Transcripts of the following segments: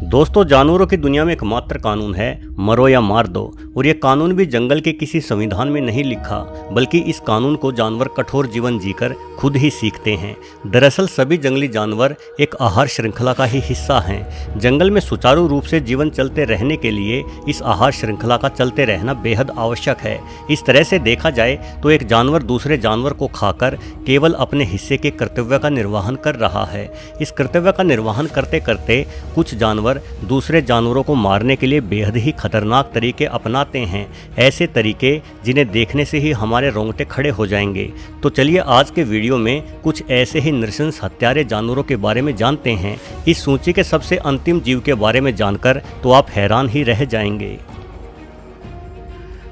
दोस्तों, जानवरों की दुनिया में एकमात्र कानून है मरो या मार दो। और ये कानून भी जंगल के किसी संविधान में नहीं लिखा, बल्कि इस कानून को जानवर कठोर जीवन जीकर खुद ही सीखते हैं। दरअसल सभी जंगली जानवर एक आहार श्रृंखला का ही हिस्सा हैं। जंगल में सुचारू रूप से जीवन चलते रहने के लिए इस आहार श्रृंखला का चलते रहना बेहद आवश्यक है। इस तरह से देखा जाए तो एक जानवर दूसरे जानवर को खाकर केवल अपने हिस्से के कर्तव्य का निर्वहन कर रहा है। इस कर्तव्य का निर्वहन करते करते कुछ जानवर दूसरे जानवरों को मारने के लिए बेहद ही खतरनाक तरीके अपनाते हैं, ऐसे तरीके जिन्हें देखने से ही हमारे रोंगटे खड़े हो जाएंगे। तो चलिए आज के वीडियो में कुछ ऐसे ही नृशंस हत्यारे जानवरों के बारे में जानते हैं। इस सूची के सबसे अंतिम जीव के बारे में जानकर तो आप हैरान ही रह जाएंगे।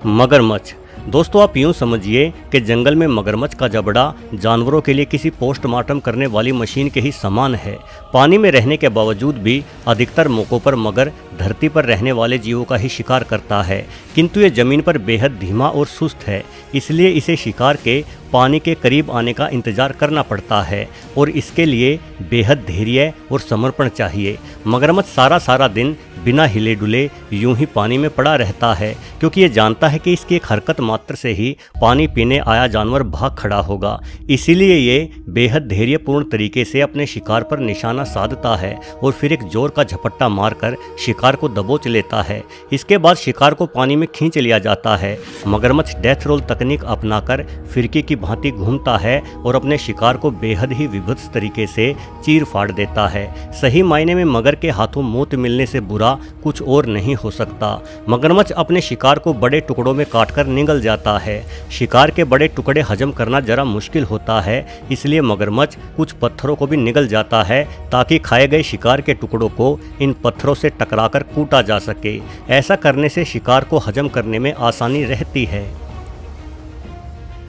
मगरमच्छ। दोस्तों, आप यूं समझिए कि जंगल में मगरमच्छ का जबड़ा जानवरों के लिए किसी पोस्टमार्टम करने वाली मशीन के ही समान है। पानी में रहने के बावजूद भी अधिकतर मौकों पर मगर धरती पर रहने वाले जीवों का ही शिकार करता है, किंतु ये जमीन पर बेहद धीमा और सुस्त है, इसलिए इसे शिकार के पानी के करीब आने का इंतजार करना पड़ता है और इसके लिए बेहद धैर्य और समर्पण चाहिए। मगरमच्छ सारा दिन बिना हिले डुले यूं ही पानी में पड़ा रहता है, क्योंकि ये जानता है कि इसकी एक हरकत मात्र से ही पानी पीने आया जानवर भाग खड़ा होगा। इसीलिए ये बेहद धैर्यपूर्ण तरीके से अपने शिकार पर निशाना साधता है और फिर एक जोर का झपट्टा मारकर शिकार को दबोच लेता है। इसके बाद शिकार को पानी में खींच लिया जाता है। मगरमच्छ डेथ रोल तकनीक अपनाकर फिरकी की भांति घूमता है और अपने शिकार को बेहद ही विभत्स तरीके से चीर फाड़ देता है। सही मायने में मगर के हाथों मौत मिलने से बुरा कुछ और नहीं हो सकता। मगरमच्छ अपने शिकार को बड़े टुकड़ों में काटकर निगल जाता है। शिकार के बड़े टुकड़े हजम करना जरा मुश्किल होता है, इसलिए मगरमच्छ कुछ पत्थरों को भी निगल जाता है ताकि खाए गए शिकार के टुकड़ों को इन पत्थरों से टकराकर कूटा जा सके। ऐसा करने से शिकार को हजम करने में आसानी रहती है।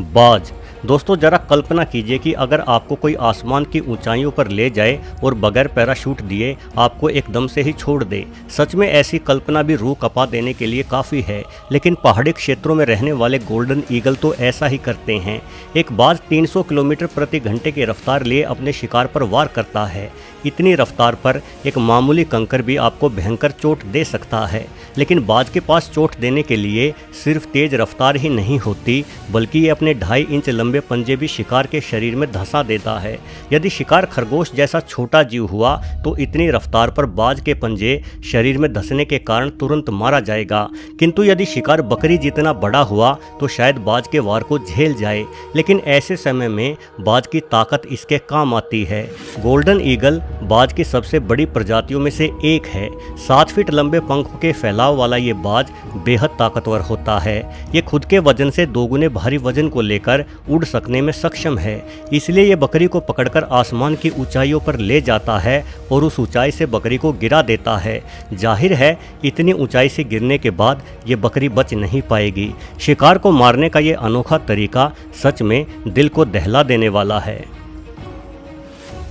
बाज। दोस्तों, जरा कल्पना कीजिए कि अगर आपको कोई आसमान की ऊंचाइयों पर ले जाए और बगैर पैराशूट दिए आपको एकदम से ही छोड़ दे। सच में ऐसी कल्पना भी रूह कपा देने के लिए काफ़ी है, लेकिन पहाड़ी क्षेत्रों में रहने वाले गोल्डन ईगल तो ऐसा ही करते हैं। एक बाज 300 किलोमीटर प्रति घंटे की रफ्तार लिए अपने शिकार पर वार करता है। इतनी रफ्तार पर एक मामूली कंकर भी आपको भयंकर चोट दे सकता है, लेकिन बाज के पास चोट देने के लिए सिर्फ तेज रफ्तार ही नहीं होती, बल्कि ये अपने 2.5 इंच लंबे पंजे भी शिकार के शरीर में धंसा देता है। यदि शिकार खरगोश जैसा छोटा जीव हुआ तो इतनी रफ्तार पर बाज के पंजे शरीर में धंसने के कारण तुरंत मारा जाएगा, किंतु यदि शिकार बकरी जितना बड़ा हुआ तो शायद बाज के वार को झेल जाए। लेकिन ऐसे समय में बाज की ताकत इसके काम आती है। गोल्डन ईगल बाज की सबसे बड़ी प्रजातियों में से एक है। 7 फीट लंबे पंखों के फैलाव वाला ये बाज बेहद ताकतवर होता है। ये खुद के वजन से 2 गुने भारी वजन को लेकर उड़ सकने में सक्षम है, इसलिए ये बकरी को पकड़कर आसमान की ऊंचाइयों पर ले जाता है और उस ऊंचाई से बकरी को गिरा देता है। जाहिर है इतनी ऊंचाई से गिरने के बाद ये बकरी बच नहीं पाएगी। शिकार को मारने का ये अनोखा तरीका सच में दिल को दहला देने वाला है।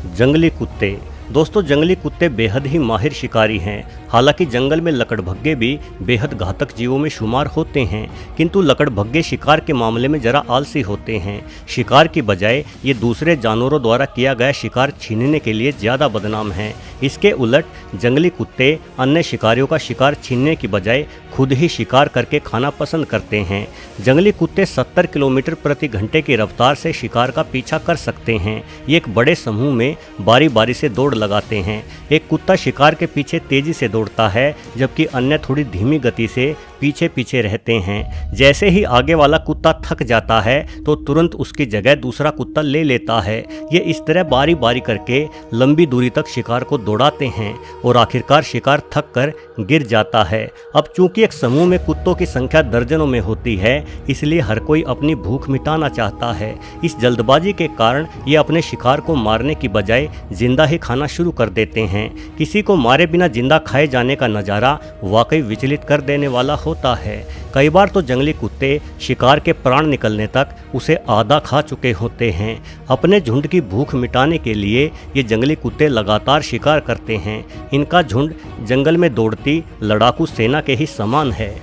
जंगली कुत्ते। दोस्तों, जंगली कुत्ते बेहद ही माहिर शिकारी हैं। हालांकि जंगल में लकड़भग्गे भी बेहद घातक जीवों में शुमार होते हैं, किंतु लकड़भग्गे शिकार के मामले में जरा आलसी होते हैं। शिकार की बजाय ये दूसरे जानवरों द्वारा किया गया शिकार छीनने के लिए ज़्यादा बदनाम हैं। इसके उलट जंगली कुत्ते अन्य शिकारियों का शिकार छीनने की बजाय खुद ही शिकार करके खाना पसंद करते हैं। जंगली कुत्ते 70 किलोमीटर प्रति घंटे की रफ्तार से शिकार का पीछा कर सकते हैं। ये एक बड़े समूह में बारी बारी से दौड़ लगाते हैं। एक कुत्ता शिकार के पीछे तेजी से दौड़ता है, जबकि अन्य थोड़ी धीमी गति से पीछे पीछे रहते हैं। जैसे ही आगे वाला कुत्ता थक जाता है तो तुरंत उसकी जगह दूसरा कुत्ता ले लेता है। ये इस तरह बारी बारी करके लंबी दूरी तक शिकार को दौड़ाते हैं और आखिरकार शिकार थक कर गिर जाता है। अब चूंकि एक समूह में कुत्तों की संख्या दर्जनों में होती है, इसलिए हर कोई अपनी भूख मिटाना चाहता है। इस जल्दबाजी के कारण ये अपने शिकार को मारने की बजाय जिंदा ही खाना शुरू कर देते हैं। किसी को मारे बिना जिंदा खाए जाने का नज़ारा वाकई विचलित कर देने वाला होता है। कई बार तो जंगली कुत्ते शिकार के प्राण निकलने तक उसे आधा खा चुके होते हैं। अपने झुंड की भूख मिटाने के लिए ये जंगली कुत्ते लगातार शिकार करते हैं। इनका झुंड जंगल में दौड़ती लड़ाकू सेना के ही समान है।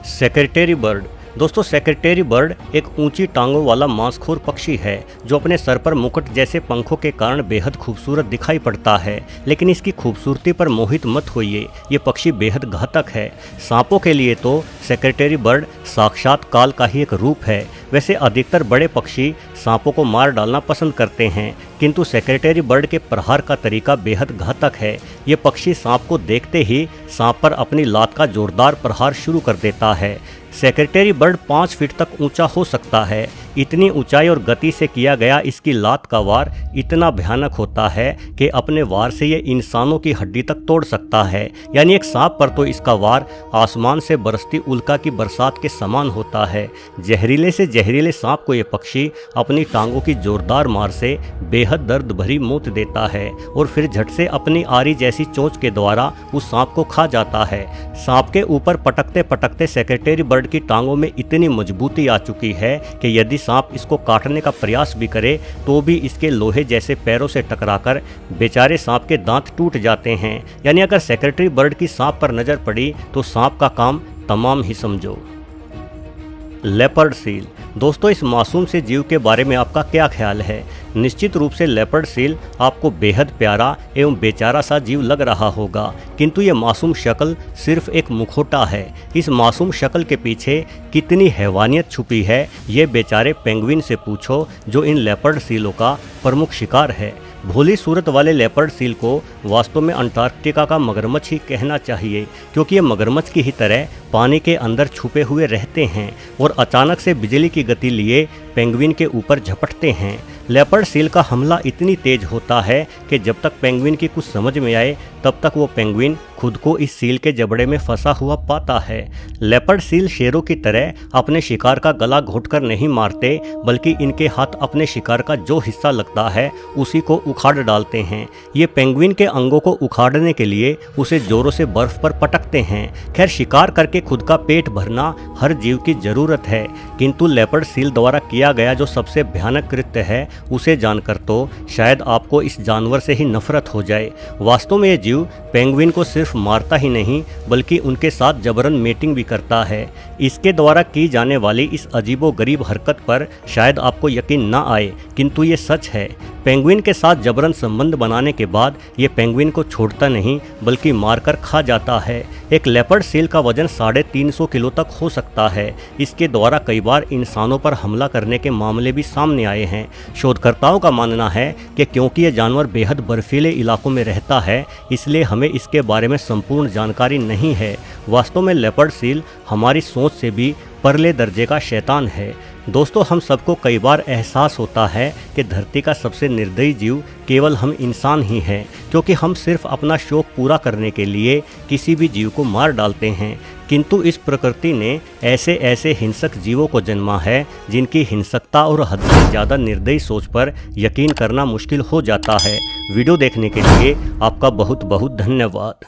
Secretary bird. दोस्तों सेक्रेटरी बर्ड एक ऊंची टांगों वाला मांसखोर पक्षी है जो अपने सर पर मुकुट जैसे पंखों के कारण बेहद खूबसूरत दिखाई पड़ता है। लेकिन इसकी खूबसूरती पर मोहित मत होइए, ये पक्षी बेहद घातक है। सांपों के लिए तो सेक्रेटरी बर्ड साक्षात काल का ही एक रूप है। वैसे अधिकतर बड़े पक्षी सांपों को मार डालना पसंद करते हैं, किंतु सेक्रेटरी बर्ड के प्रहार का तरीका बेहद घातक है। ये पक्षी सांप को देखते ही सांप पर अपनी लात का जोरदार प्रहार शुरू कर देता है। सेक्रेटरी बर्ड 5 फीट तक ऊंचा हो सकता है। इतनी ऊंचाई और गति से किया गया इसकी लात का वार इतना भयानक होता है कि अपने वार से ये इंसानों की हड्डी तक तोड़ सकता है। यानी एक सांप पर तो इसका वार आसमान से बरसती उल्का की बरसात के समान होता है। जहरीले से जहरीले सांप को ये पक्षी अपनी टांगों की जोरदार मार से बेहद दर्द भरी मौत देता है और फिर झट से अपनी आरी जैसी चोंच के द्वारा उस सांप को खा जाता है। सांप के ऊपर पटकते पटकते सेक्रेटरी बर्ड की टांगों में इतनी मजबूती आ चुकी है कि यदि सांप इसको काटने का प्रयास भी करे तो भी इसके लोहे जैसे पैरों से टकराकर बेचारे सांप के दांत टूट जाते हैं। यानी अगर सेक्रेटरी बर्ड की सांप पर नजर पड़ी तो सांप का काम तमाम ही समझो। Leopard seal. दोस्तों इस मासूम से जीव के बारे में आपका क्या ख्याल है? निश्चित रूप से लेपर्ड सील आपको बेहद प्यारा एवं बेचारा सा जीव लग रहा होगा, किंतु ये मासूम शक्ल सिर्फ एक मुखौटा है। इस मासूम शक्ल के पीछे कितनी हैवानियत छुपी है ये बेचारे पेंगुइन से पूछो, जो इन लेपर्ड सीलों का प्रमुख शिकार है। भोली सूरत वाले लेपर्ड सील को वास्तव में अंटार्कटिका का मगरमच्छ ही कहना चाहिए, क्योंकि ये मगरमच्छ की ही तरह पानी के अंदर छुपे हुए रहते हैं और अचानक से बिजली की गति लिए पेंगुइन के ऊपर झपटते हैं। लेपर्ड सील का हमला इतनी तेज होता है कि जब तक पेंगुइन की कुछ समझ में आए तब तक वो पेंगुइन खुद को इस सील के जबड़े में फंसा हुआ पाता है। लेपर्ड सील शेरों की तरह अपने शिकार का गला घोंटकर नहीं मारते, बल्कि इनके हाथ अपने शिकार का जो हिस्सा लगता है उसी को उखाड़ डालते हैं। ये पेंगुइन के अंगों को उखाड़ने के लिए उसे जोरों से बर्फ पर पटकते हैं। खैर शिकार करके खुद का पेट भरना हर जीव की जरूरत है, किंतु लेपर्ड सील द्वारा किया गया जो सबसे भयानक कृत्य है उसे जानकर तो शायद आपको इस जानवर से ही नफरत हो जाए। वास्तव में ये जीव पेंगुइन को सिर्फ मारता ही नहीं बल्कि उनके साथ जबरन मेटिंग भी करता है। इसके द्वारा की जाने वाली इस अजीबोगरीब हरकत पर शायद आपको यकीन ना आए, किंतु ये सच है। पेंगुइन के साथ जबरन संबंध बनाने के बाद ये पेंगुइन को छोड़ता नहीं बल्कि मारकर खा जाता है। एक लेपर्ड सील का वजन 350 किलो तक हो सकता है। इसके द्वारा कई बार इंसानों पर हमला करने के मामले भी सामने आए हैं। शोधकर्ताओं का मानना है कि क्योंकि यह जानवर बेहद बर्फीले इलाकों में रहता है, इसलिए हमें इसके बारे में संपूर्ण जानकारी नहीं है। वास्तव में लेपर्ड सील हमारी सोच से भी परले दर्जे का शैतान है। दोस्तों हम सबको कई बार एहसास होता है कि धरती का सबसे निर्दयी जीव केवल हम इंसान ही हैं, क्योंकि हम सिर्फ अपना शौक पूरा करने के लिए किसी भी जीव को मार डालते हैं। किंतु इस प्रकृति ने ऐसे ऐसे हिंसक जीवों को जन्मा है जिनकी हिंसकता और हद से ज़्यादा निर्दयी सोच पर यकीन करना मुश्किल हो जाता है। वीडियो देखने के लिए आपका बहुत बहुत धन्यवाद।